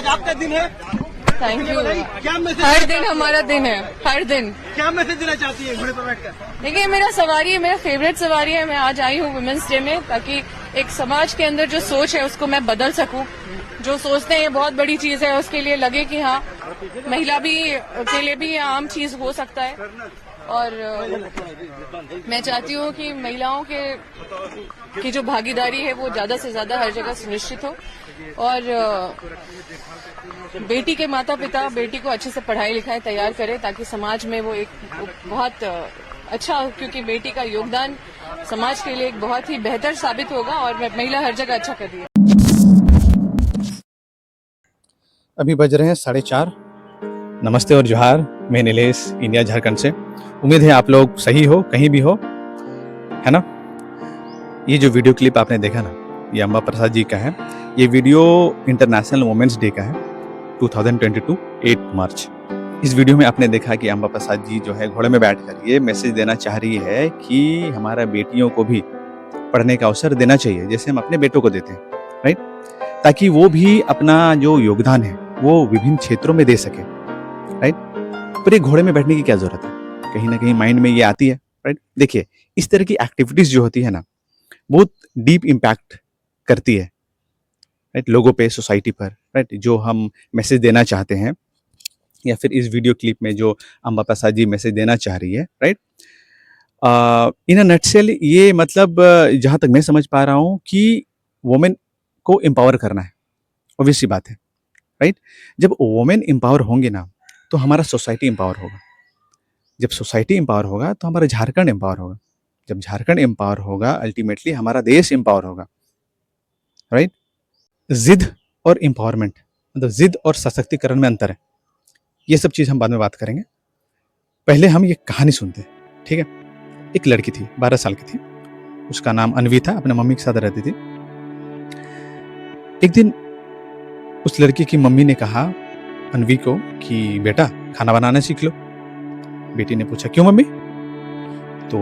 आज आपका दिन है। Thank you. क्या मैसेज, हर दिन हमारा दिन है, हर दिन। क्या मैसेज देना चाहती है घोड़े पर बैठकर? देखिए, मेरा सवारी है, मेरा फेवरेट सवारी है। मैं आज आई हूँ वुमेन्स डे में, ताकि एक समाज के अंदर जो सोच है उसको मैं बदल सकूं। जो सोचते हैं ये बहुत बड़ी चीज है, उसके लिए लगे कि हाँ, महिला भी के लिए भी ये आम चीज हो सकता है। और मैं चाहती हूँ कि महिलाओं की जो भागीदारी है वो ज्यादा से ज्यादा हर जगह सुनिश्चित हो। और बेटी के माता पिता बेटी को अच्छे से पढ़ाई लिखाई तैयार करें, ताकि समाज में वो एक बहुत अच्छा, क्योंकि बेटी का योगदान समाज के लिए एक बहुत ही बेहतर साबित होगा। और महिला हर जगह अच्छा कर रही है। अभी बज रहे हैं 4:30। नमस्ते और जोहार। मैं नीलेश, इंडिया झारखंड से। उम्मीद है आप लोग सही हो, कहीं भी हो, है ना। ये जो वीडियो क्लिप आपने देखा ना, ये अम्बा प्रसाद जी का है। ये वीडियो इंटरनेशनल वुमेन्स डे का है, 2022 8 मार्च। इस वीडियो में आपने देखा कि अम्बा प्रसाद जी जो है घोड़े में बैठकर ये मैसेज देना चाह रही है कि हमारा बेटियों को भी पढ़ने का अवसर देना चाहिए, जैसे हम अपने बेटों को देते हैं, राइट, ताकि वो भी अपना जो योगदान है वो विभिन्न क्षेत्रों में दे सके, राइट। पर ये घोड़े में बैठने की क्या जरूरत है, कहीं ना कहीं माइंड में ये आती है, राइट। देखिए, इस तरह की एक्टिविटीज जो होती है ना, बहुत डीप इम्पैक्ट करती है, राइट, लोगों पे, सोसाइटी पर, राइट। जो हम मैसेज देना चाहते हैं, या फिर इस वीडियो क्लिप में जो अम्बा प्रसाद जी मैसेज देना चाह रही है, राइट, इन अ नटसेल, ये मतलब जहाँ तक मैं समझ पा रहा हूँ कि वुमेन को एम्पावर करना है, ऑब्वियस सी बात है, राइट। जब वुमेन एम्पावर होंगे ना, तो हमारा सोसाइटी एम्पावर होगा। जब सोसाइटी एम्पावर होगा तो हमारा झारखंड एम्पावर होगा। जब झारखंड एम्पावर होगा, अल्टीमेटली हमारा देश एम्पावर होगा, राइट। जिद और एम्पावरमेंट, मतलब जिद और सशक्तिकरण में अंतर है। ये सब चीज़ हम बाद में बात करेंगे। पहले हम ये कहानी सुनते हैं, ठीक है। एक लड़की थी, 12 साल की थी, उसका नाम अनवी था, अपने मम्मी के साथ रहती थी। एक दिन उस लड़की की मम्मी ने कहा अनवी को कि बेटा खाना बनाना सीख लो। बेटी ने पूछा क्यों मम्मी? तो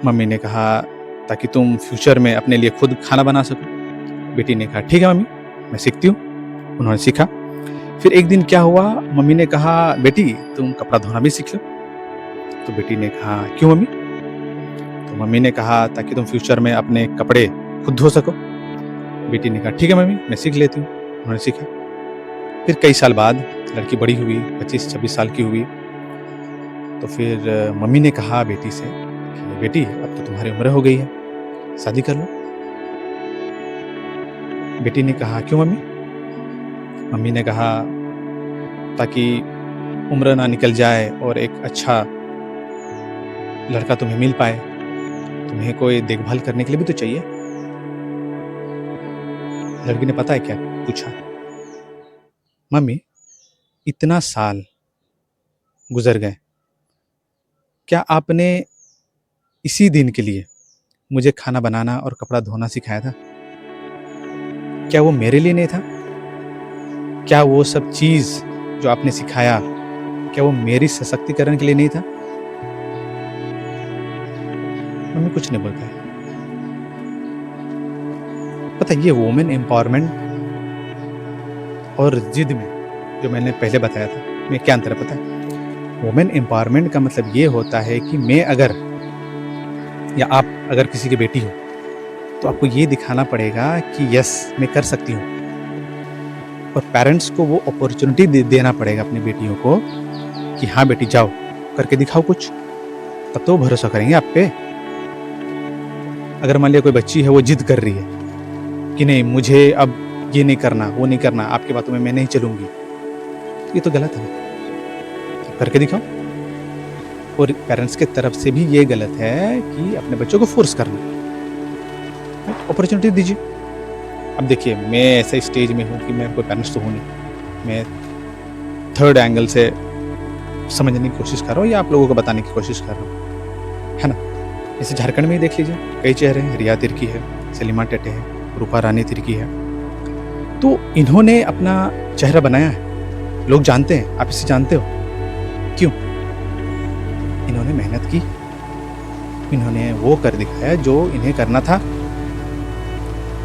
मम्मी ने कहा ताकि तुम फ्यूचर में अपने लिए खुद खाना बना सको। बेटी ने कहा ठीक है मम्मी, मैं सीखती हूँ। उन्होंने सीखा। फिर एक दिन क्या हुआ, मम्मी ने कहा बेटी तुम कपड़ा धोना भी सीख लो। तो बेटी ने कहा क्यों मम्मी? तो मम्मी ने कहा ताकि तुम फ्यूचर में अपने कपड़े खुद धो सको। बेटी ने कहा ठीक है मम्मी, मैं सीख लेती हूँ। उन्होंने सीखा। फिर कई साल बाद लड़की बड़ी हुई, 25-26 साल की हुई। तो फिर मम्मी ने कहा बेटी से कि बेटी अब तो तुम्हारी उम्र हो गई है, शादी कर लो। बेटी ने कहा क्यों मम्मी? मम्मी ने कहा ताकि उम्र ना निकल जाए और एक अच्छा लड़का तुम्हें मिल पाए, तुम्हें कोई देखभाल करने के लिए भी तो चाहिए। लड़की ने पता है क्या पूछा? मम्मी इतना साल गुजर गए, क्या आपने इसी दिन के लिए मुझे खाना बनाना और कपड़ा धोना सिखाया था? क्या वो मेरे लिए नहीं था? क्या वो सब चीज जो आपने सिखाया, क्या वो मेरी सशक्तिकरण के लिए नहीं था? मम्मी कुछ नहीं बोल पाई। पता है, ये वुमेन एम्पावरमेंट और जिद में जो मैंने पहले बताया था, में क्या अंतर है पता है? वुमेन एम्पावरमेंट का मतलब ये होता है कि मैं अगर, या आप अगर किसी की बेटी हो, तो आपको ये दिखाना पड़ेगा कि यस मैं कर सकती हूँ। और पेरेंट्स को वो अपॉर्चुनिटी देना पड़ेगा अपनी बेटियों को कि हाँ बेटी जाओ करके दिखाओ कुछ, तब तो वो भरोसा करेंगे आप पे। अगर मान लिया कोई बच्ची है वो जिद कर रही है कि नहीं मुझे अब ये नहीं करना, वो नहीं करना, आपकी बातों में मैं नहीं चलूंगी, ये तो गलत है। करके दिखाओ। और पेरेंट्स की तरफ से भी ये गलत है कि अपने बच्चों को फोर्स करना। अपॉर्चुनिटी दीजिए। अब देखिए, मैं ऐसे स्टेज में हूँ कि मैं कोई पेरेंट्स तो हूँ नहीं, मैं थर्ड एंगल से समझने की कोशिश कर रहा हूँ या आप लोगों को बताने की कोशिश कर रहा हूँ, है ना। जैसे झारखंड में ही देख लीजिए, कई चेहरे हैं। रिया तिर्की है, सलीमा टेटे है, रूपा रानी तिर्की है। तो इन्होंने अपना चेहरा बनाया है, लोग जानते हैं। आप इसे जानते हो क्यों? इन्होंने मेहनत की, इन्होंने वो कर दिखाया जो इन्हें करना था।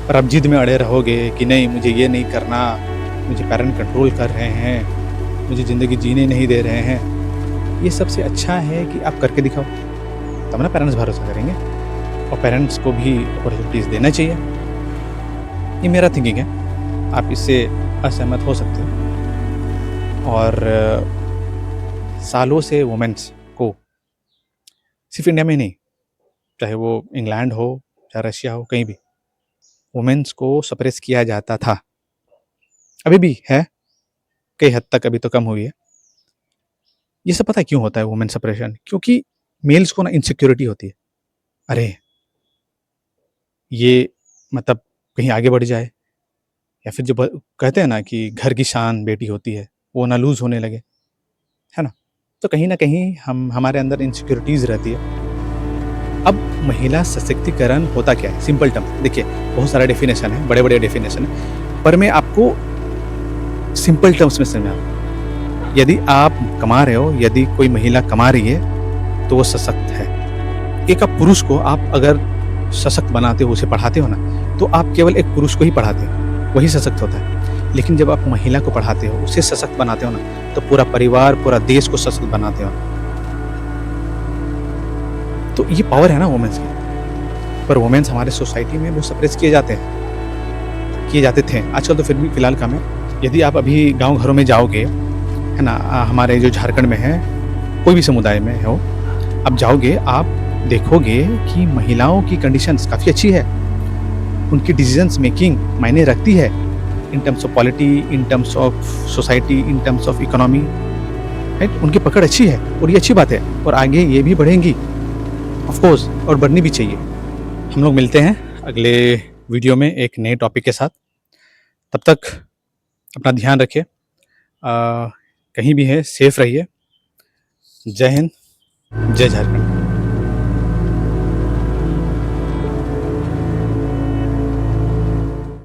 पर अब जिद में अड़े रहोगे कि नहीं मुझे ये नहीं करना, मुझे पेरेंट कंट्रोल कर रहे हैं, मुझे ज़िंदगी जीने नहीं दे रहे हैं, ये सबसे अच्छा है कि आप करके दिखाओ, तब ना पेरेंट्स भरोसा करेंगे। और पेरेंट्स को भी अपॉर्चुनिटीज़ देना चाहिए। ये मेरा थिंकिंग है, आप इससे असहमत हो सकते हैं। और सालों से वुमेन्स को सिर्फ इंडिया में नहीं, चाहे वो इंग्लैंड हो, चाहे रशिया हो, कहीं भी वुमेन्स को सप्रेस किया जाता था। अभी भी है, कई हद तक अभी तो कम हुई है। ये सब पता है क्यों होता है वुमेन सप्रेशन? क्योंकि मेल्स को ना इनसिक्योरिटी होती है। अरे ये मतलब कहीं आगे बढ़ जाए, या फिर जो कहते हैं ना कि घर की शान बेटी होती है, वो ना लूज़ होने लगे, है ना? तो कहीं ना कहीं हमारे अंदर इनसिक्योरिटीज़ रहती है। अब महिला सशक्तिकरण होता क्या है? सिंपल टर्म देखिए, बहुत सारा डेफिनेशन है, बड़े बड़े डेफिनेशन है, पर मैं आपको सिंपल टर्म्स में समझा रहा हूँ। यदि आप कमा रहे हो, यदि कोई महिला कमा रही है, तो वो सशक्त है। एक आप पुरुष को आप अगर सशक्त बनाते हो, उसे पढ़ाते हो ना, तो आप केवल एक पुरुष को ही पढ़ाते हो, वही सशक्त होता है। लेकिन जब आप महिला को पढ़ाते हो, उसे सशक्त बनाते हो ना, तो पूरा परिवार, पूरा देश को सशक्त बनाते हो। तो ये पावर है ना वुमेन्स की। पर वुमेन्स हमारे सोसाइटी में वो सप्रेस किए जाते थे। आजकल तो फिर भी फिलहाल कम है। यदि आप अभी गांव घरों में जाओगे, है ना, हमारे जो झारखंड में है, कोई भी समुदाय में हो, आप जाओगे, आप देखोगे कि महिलाओं की कंडीशंस काफ़ी अच्छी है। उनकी डिसीजंस मेकिंग मायने रखती है, in terms of polity, in terms of society, in terms of economy, right? उनकी पकड़ अच्छी है और ये अच्छी बात है, और आगे ये भी बढ़ेंगी ऑफ कोर्स, और बढ़नी भी चाहिए। हम लोग मिलते हैं अगले वीडियो में एक नए टॉपिक के साथ। तब तक अपना ध्यान रखिए, कहीं भी है सेफ रहिए। जय हिंद, जय झारखंड।